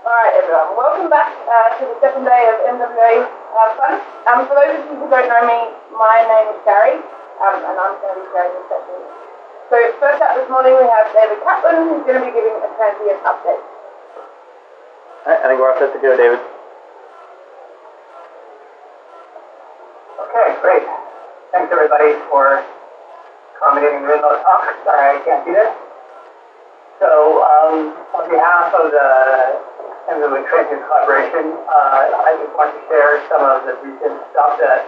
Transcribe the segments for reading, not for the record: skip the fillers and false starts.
Alright everyone, welcome back to the second day of MWA Fun. For those of you who don't know me, my name is Gary, and I'm going to be sharing this session. So first up this morning we have David Kaplan, who's going to be giving a transient update. I think we're all set to go, David. Okay, great. Thanks everybody for accommodating the remote talk. Sorry I can't be there. So on behalf of the MWA Transients collaboration, I just want to share some of the recent stuff that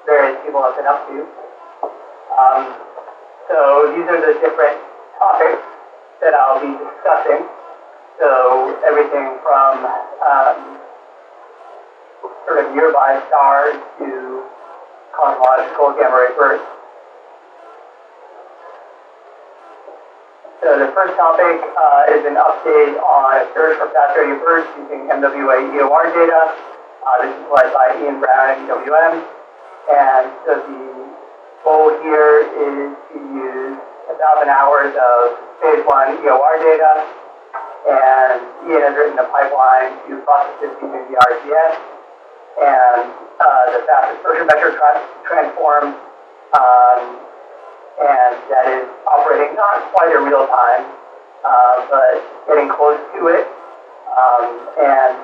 various people have been up to. So these are the different topics that I'll be discussing. So everything from sort of nearby stars to cosmological gamma ray bursts. So the first topic is an update on a search for fast radio bursts using MWA EOR data. This is led by Ian Brown at EWM. And so the goal here is to use 1,000 hours of phase 1 EOR data. And Ian has written a pipeline to process this using the RGS. And the fast dispersion vector transform. And that is operating not quite in real time, but getting close to it. And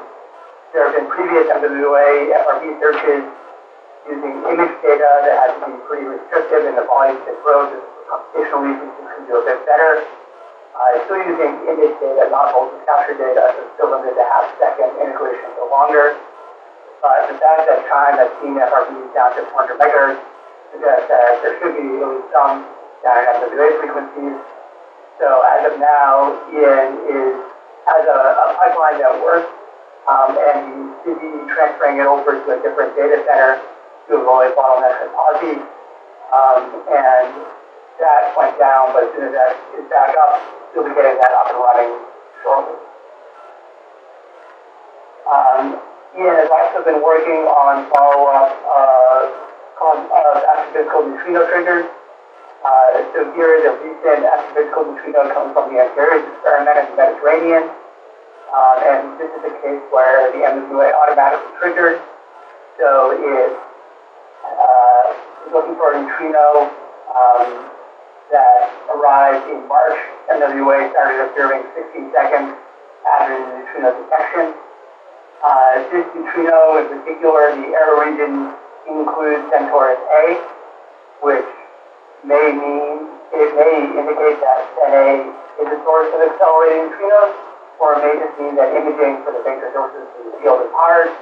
there have been previous MWA FRB searches using image data that had to be pretty restrictive in the volumes that grow. The computational resources can do a bit better. Still using image data, not voltage capture data, so still limited to half-second integration or longer. But the fact that time has seen FRBs down to 400 megahertz suggests that there should be at least some down in MWA frequencies. So as of now, Ian has a pipeline that works, and he's busy transferring it over to a different data center to avoid bottlenecks and pauses. And that went down, but as soon as that is back up, he'll be getting that up and running shortly. Ian has also been working on follow-up astrophysical neutrino triggers. So here the recent astrophysical neutrino comes from the Antares experiment in the Mediterranean. And this is a case where the MWA automatically triggered. So it is looking for a neutrino that arrived in March. MWA started observing 16 seconds after the neutrino detection. This neutrino in particular, the error region includes Centaurus A, which may indicate that NA is a source of accelerating neutrinos, or it may just mean that imaging for the vector sources of the field is hard,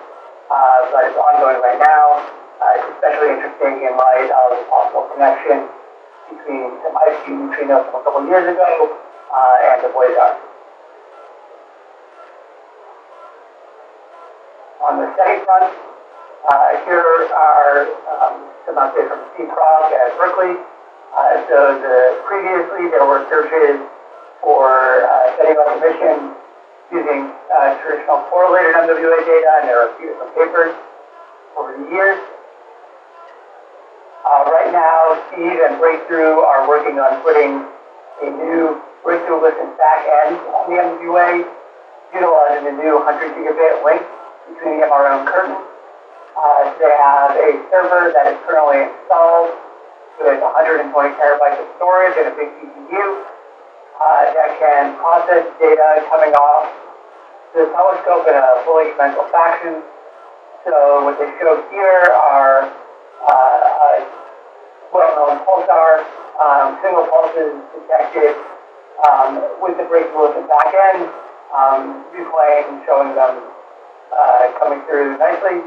but it's ongoing right now. It's especially interesting in light of the possible connection between some ice cube neutrinos from a couple years ago and the blazar. On the study front, here are some updates from Steve Kroc at Berkeley. So previously there were searches for setting up emissions using traditional correlated MWA data, and there are a few different papers over the years. Right now, Steve and Breakthrough are working on putting a new Breakthrough listen back end on the MWA, utilizing the new 100 gigabit link between the MRO and curtain. They have a server that is currently installed with 120 terabytes of storage and a big CPU that can process data coming off the telescope in a fully exponential fashion. So what they show here are well-known pulsar, single pulses detected with the Breakthrough listen back end, replaying, showing them coming through nicely.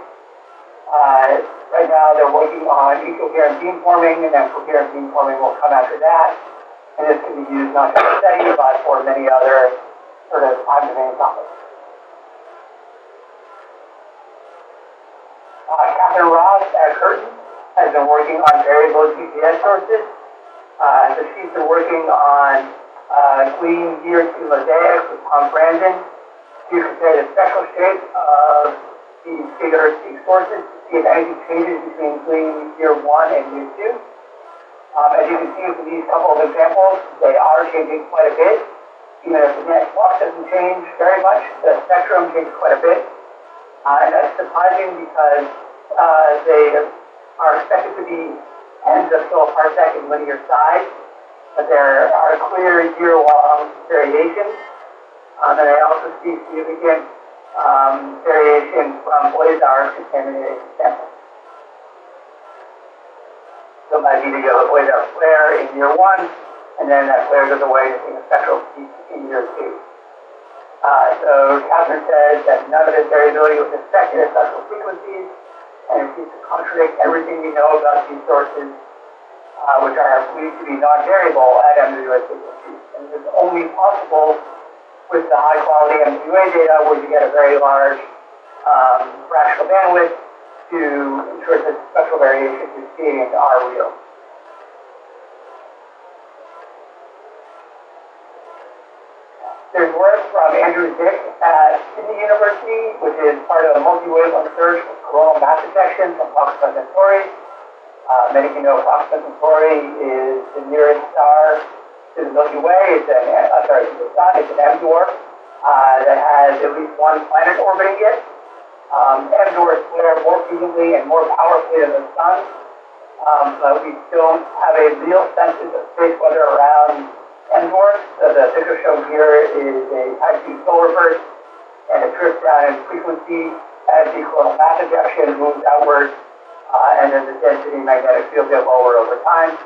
Right now they're working on ecoherent beamforming, and then coherent beamforming will come after that. And this can be used not just for study, but for many other sort of time-domain topics. Catherine Ross at Curtin has been working on variable GPS sources. So she's been working on clean year 2 mosaics with Tom Brandon to compare the spectral shape of these gigahertz peak sources to see if anything changes between clean year 1 and year 2. As you can see from these couple of examples, they are changing quite a bit. even if the net flux doesn't change very much, the spectrum changes quite a bit. And that's surprising because they are expected to be tens of kiloparsec in linear size, but there are clear year-long variations. And I also see significant variation from blazar contaminated samples. So it might be that you have a blazar flare in year 1, and then that flare goes away to seeing a spectral peak in year 2. So Kaplan says that none of this variability was affected at spectral frequencies, and it seems to contradict everything we know about these sources, which are believed to be non-variable at MWA frequencies. And this is only possible with the high-quality MWA data, where you get a very large fractional bandwidth to ensure that the spectral variations you're seeing are real. There's work from Andrew Zick at Sydney University, which is part of a multi-wavelength search for coronal mass ejection from Proxima Centauri. Many of you know Proxima Centauri is the nearest star to the Milky Way. It's the sun. It's an M dwarf that has at least one planet orbiting it. M dwarfs flare more frequently and more powerfully than the sun, but we don't have a real census of space weather around M dwarfs. So the picture shown here is a type 2 solar burst, and it drifts down in frequency as the coronal mass ejection moves outward, and then the density magnetic field get lower over time.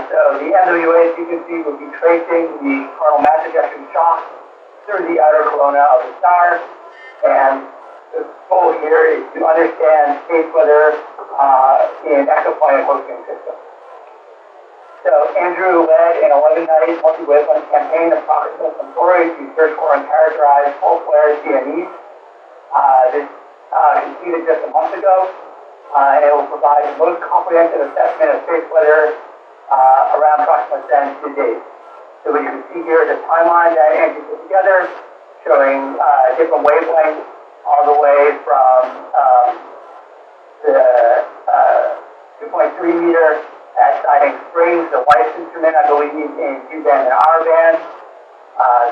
So the MWA frequency would be tracing the coronal mass ejection shock through the outer corona of the star, and the goal here is to understand space weather in exoplanet hosting systems. So Andrew led an 11-night multi-wavelength campaign of Proxima Centauri to search for and characterize full flare CMEs. This completed just a month ago, and it will provide the most comprehensive assessment of space weather around Proxima Centauri to date. So what you can see here is a timeline that Andrew put together, showing different wavelengths all the way from the 2.3 meter at Siding Springs, the Weiss instrument, I believe, in Q-band and R-band.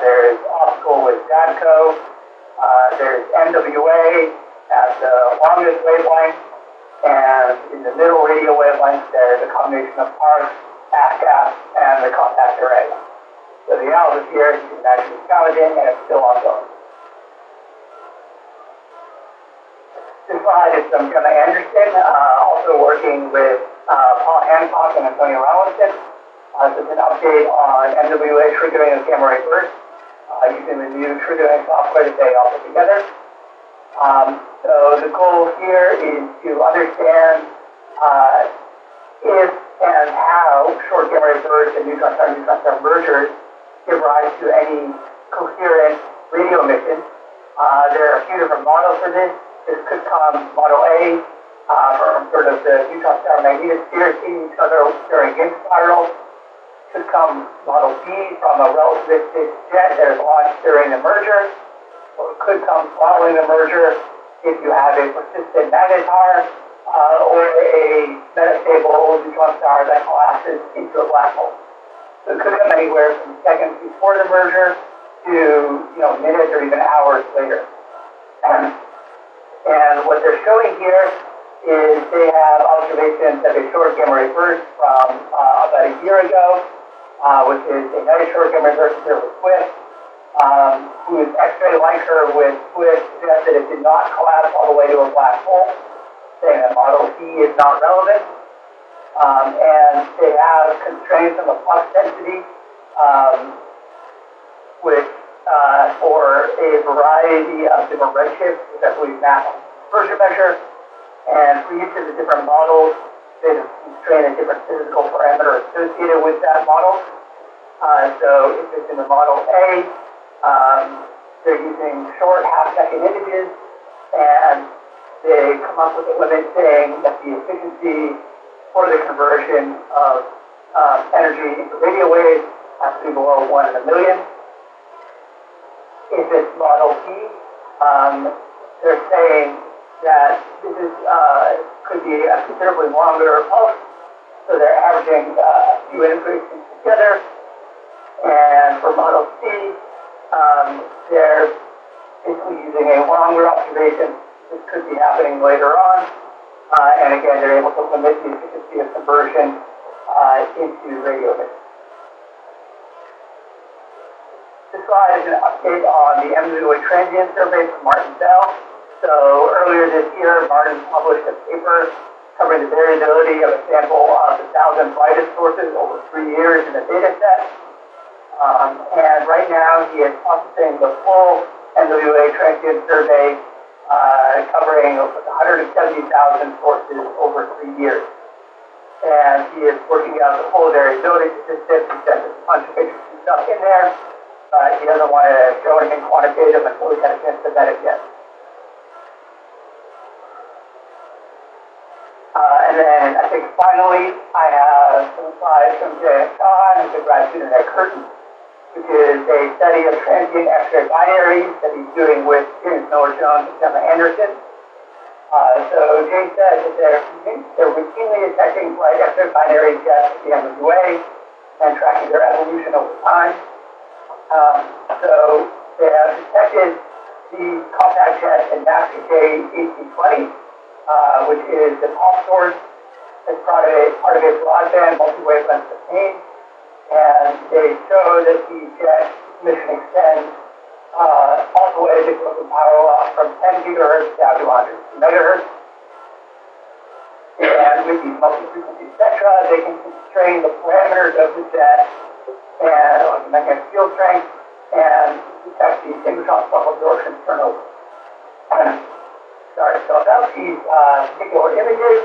There's optical with ZADCO. There's MWA at the longest wavelength, and in the middle radio wavelength, there's a combination of ARC, ASCAP, and the compact array. So the analysis here, you can imagine, is challenging, and it's still ongoing. This slide is from Gemma Anderson, also working with Paul Hancock and Antonio Rollinson. This is an update on MWA triggering of gamma ray bursts using the new triggering software that they all put together. So the goal here is to understand if and how short gamma ray bursts and neutron-star mergers give rise to any coherent radio emission. There are a few different models for this. This could come Model A from sort of the neutron star magnetosphere seeing each other during Yin spiral. Could come Model B from a relativistic jet that is launched during the merger. Or it could come following the merger if you have a persistent magnetar or a metastable neutron star that collapses into a black hole. So it could come anywhere from seconds before the merger to minutes or even hours later. And what they're showing here is they have observations of a short gamma ray burst from about a year ago, which is a nice short gamma ray burst here with Swift, whose X-ray light curve with Swift suggests that it did not collapse all the way to a black hole, saying that Model C is not relevant. And they have constraints on the flux density, which for a variety of different redshifts, which I believe mass dispersion measure. And for each of the different models, they constrain a different physical parameter associated with that model. So if it's in the Model A, they're using short half-second images, and they come up with a limit saying that the efficiency for the conversion of energy into radio waves has to be below 1 in a million. If it's Model B, they're saying that this is could be a considerably longer pulse, so they're averaging a few increases together, And for Model C, they're basically using a longer observation. This could be happening later on. And again, they're able to limit the efficiency of conversion into radio emission. This slide is an update on the MWA Transient survey from Martin Bell. So earlier this year, Martin published a paper covering the variability of a sample of the 1,000 brightest sources over 3 years in a data set. And right now, he is processing the full MWA Transient survey covering 170,000 sources over 3 years. And he is working out the full variability statistics. He said there's a bunch of interesting stuff in there, but he doesn't want to show anything quantitative until he's had a chance to vet it yet. And then I think finally I have some slides from Jay Sean, who's a grad student at Curtin, which is a study of transient X-ray binaries that he's doing with James Miller-Jones and Gemma Anderson. So Jay said that they're routinely detecting bright X-ray binary jets at the MWA and tracking their evolution over time. So they have detected the compact jet in MAXCJ 1820, which is the top source as part of a broadband multi-wavelength campaign. And they show that the jet mission extends all the way to equipment power loss from 10 gigahertz down to 100 megahertz. And with these multi-frequency spectra, they can constrain the parameters of the jet and the magnetic field strength and detect the synchrotron self-absorption turnover. Sorry, so about these particular images,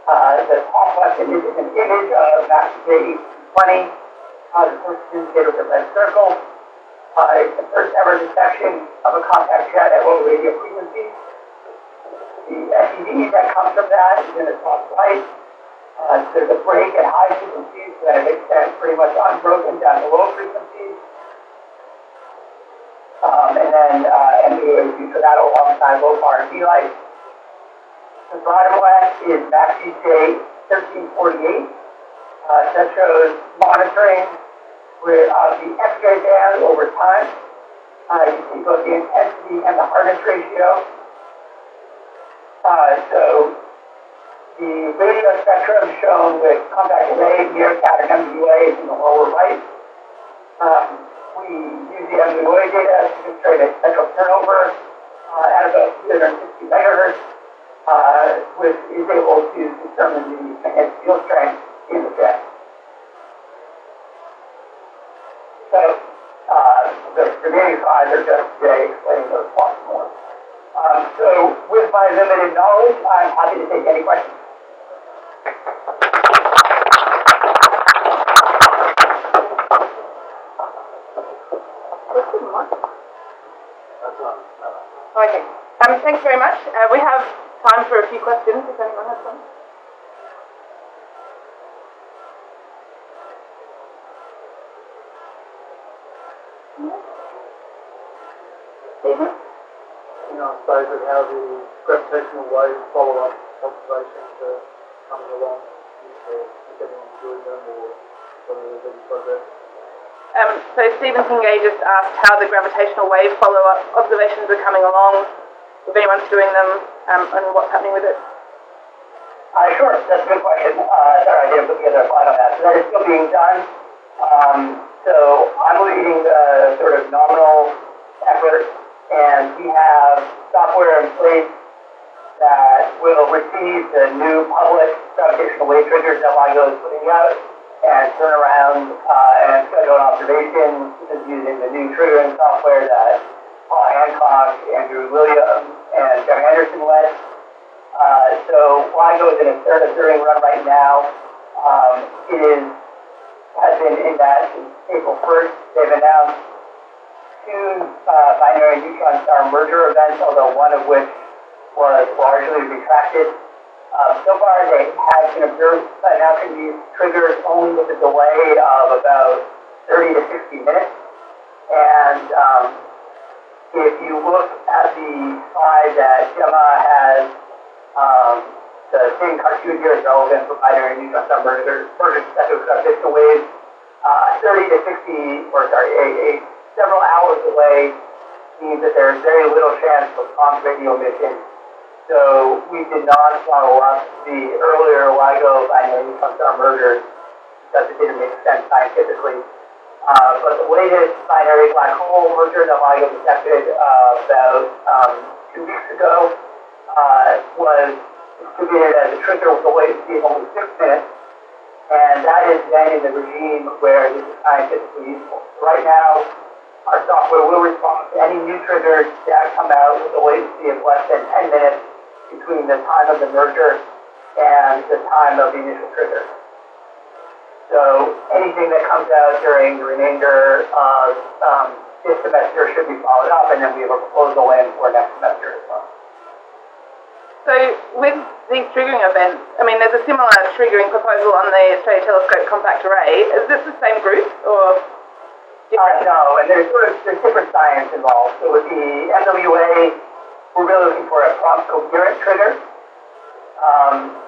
the top left image is an image of MAXCJ 1820. The first indicator with a red circle. It's the first ever detection of a compact jet at low radio frequencies. The SED that comes from that is in the top right. There's a break at high frequencies that extends pretty much unbroken down to low frequencies. And then MWA is used for that alongside low power D light. The bottom left is MAXCJ 1348. That shows monitoring of the X-ray band over time. You see both the intensity and the hardness ratio. So the radio spectrum shown with compact array, MeerKAT, and MWA is in the lower right. We use the MWA data to demonstrate a spectral turnover at about 360 megahertz, which is able to determine the magnetic field strength in the jet. So the remaining slides are just Jay explaining those plots more. So with my limited knowledge, I'm happy to take any questions. Okay. Thanks very much. We have time for a few questions if anyone has one. Stephen? I suppose with how the gravitational wave follow-up observations are coming along, if anyone's doing them or whether there's any progress. So Stephen Tingay just asked how the gravitational wave follow-up observations are coming along, if anyone's doing them, and what's happening with it. Sure, that's a good question. Sorry, I didn't put together a slide on that. So that is still being done. So I'm leading the sort of nominal effort, and we have software in place that will receive the new public gravitational wave triggers that LIGO is putting out and turn around and schedule an observation. This is using the new triggering software that Paul Hancock, Andrew Williams, and Gemma Anderson led. So LIGO is in a third observing run right now. Has been in that since April 1st. They've announced 2 binary neutron star merger events, although one of which was largely retracted. So far, they have been announcing these triggers only with a delay of about 30 to 60 minutes. And if you look at the slide that Gemma has, the same cartoon here is relevant for binary neutron star mergers, especially with gravitational waves. 30 to 60, or sorry, several hours away means that there's very little chance of prompt radio emission. So we did not follow up the earlier LIGO binary neutron-star mergers because it didn't make sense scientifically. But the latest binary black hole merger that LIGO detected about 2 weeks ago was distributed as a trigger with a latency of only 6 minutes. And that is then in the regime where this is scientifically useful. So right now, our software will respond to any new triggers that come out with a latency of less than 10 minutes between the time of the merger and the time of the initial trigger. So anything that comes out during the remainder of this semester should be followed up, and then we have a proposal in for next semester as well. So with these triggering events, I mean, there's a similar triggering proposal on the Australia Telescope Compact Array. Is this the same group or different? No, and there's different science involved. So with the MWA, we're really looking for a prompt coherent trigger,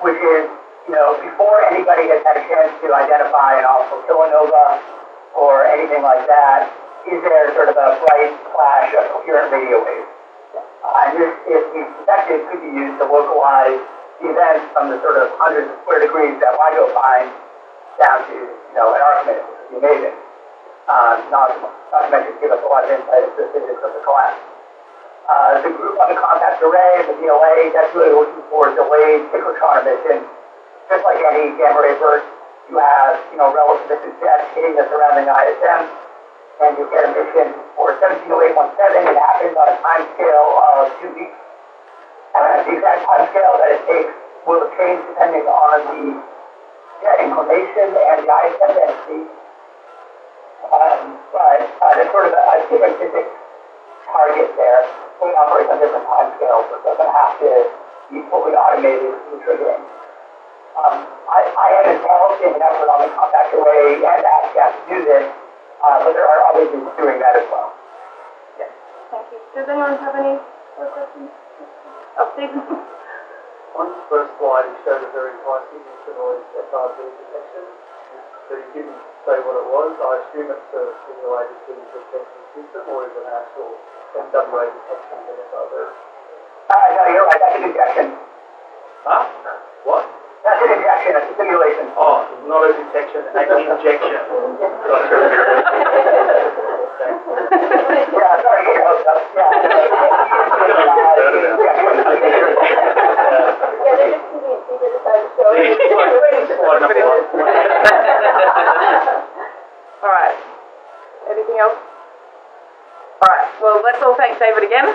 which is, before anybody has had a chance to identify an optical kilonova or anything like that, is there sort of a bright flash of coherent radio waves. And this, if we suspected, could be used to localize the events from the sort of hundreds of square degrees that LIGO finds down to, an arc minute, which would be amazing. Not to mention give us a lot of insight into the physics of the collapse. The group on the compact array, the MWA, that's really looking for delayed synchrotron emission. Just like any gamma ray burst, you have, relativistic jets hitting the surrounding ISM, and you get emission for 170817. It happens on a time scale of 2 weeks. The exact time scale that it takes will change depending on the jet inclination and the ISM density. But there's sort of a different physics target there. We operate on different time scales, so it doesn't have to be fully automated through triggering. I am involved in an effort on the compact array and ASCAP to do this, but there are other groups doing that as well. Yeah. Thank you. Does anyone have any more questions? Oh, Stephen. On the first slide, you showed a very high signature noise FRB detection. So you didn't say what it was. I assume it's a simulated to the detection system, or is it an actual MWA detection of an FRB? No, you're right. That's an injection. Huh? What? That's an injection. It's a simulation. Oh, not a detection, an injection. Gotcha. Yeah, sorry to get your hopes up. Yeah. They're just convinced you to decide to show it. All right. Anything else? All right. Well, let's all thank David again.